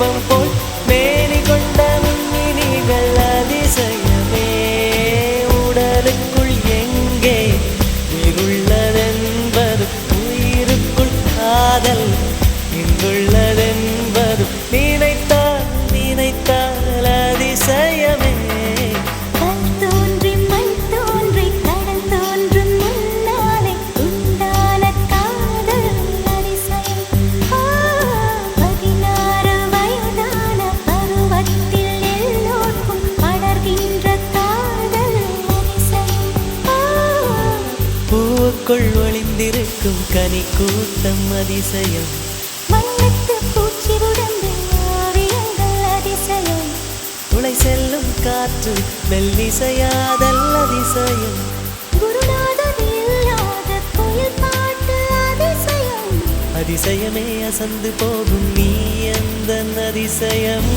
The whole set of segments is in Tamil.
தீபம் போல் மேனி கொண்ட மின்மினிகள் அதிசயமே. உடலுக்குள் எங்கே உயிருள்ளதென்பது, உயிருக்குள் காதல் இங்குள்ளதென்பது நினைத்தால் நினைத்தால் அதிசயமே. பூவுக்குள் ஒளிந்திருக்கும் கனி கூட்டம் அதிசயம். வண்ணத்து பூச்சி உடம்பு ஓவியங்கள் அதிசயம். துளை செல்லும் காற்று மெல்லிசையாதல் அதிசயம். குருநாதர் இல்லாத கோயில் பாட்டு அதிசயம். அதிசயமே அசந்து போகும் நீ அந்த அதிசயம்.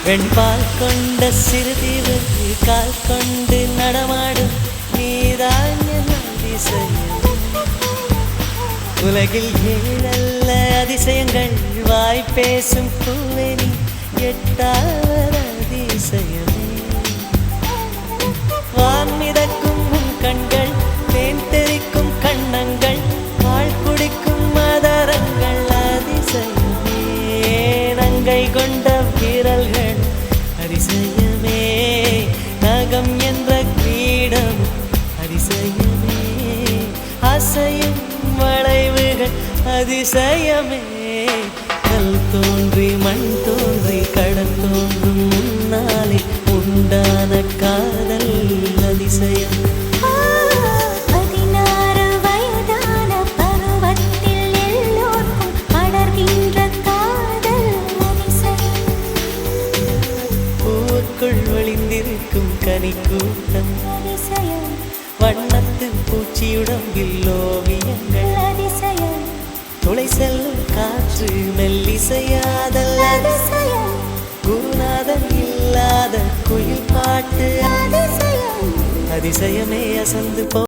வெண்பால் கொண்ட சிறுதீவு கால் கொண்டு நடமாடும் நீதான் அதிசயம். உலகில் ஏழல்ல அதிசயங்கள் வாய் பேசும் பூவெனி எட்டாவது அதிசயமே. வான் மிதக்கும் உன் கண்கள், தேன் தெறிக்கும் கண்ணங்கள், பால் குடிக்கும் மதரங்கள் அதிசயமே. நங்கை கொண்ட வீரல்கள் அதிசயமே. நகம் என்ற கிரீடம் அதிசயமே. அசையும் வளைவுகள் அதிசயமே. கல் தோன்றி மண் தோன்றி கடல் தோன்றும் முன்னாலே உண்டான காதல் அதிசயம். ஒளிந்திருக்கும் கனி கூட்டம் அதிசயம். வண்ணத்து பூச்சியுடம்பில் ஓவியங்கள் அதிசயம். துளை செல்லும் காற்று மெல்லிசையாதல் அதிசயம். குருநாதன் இல்லாத குயில் பாட்டு அதிசயம். அதிசயமே அசந்து போ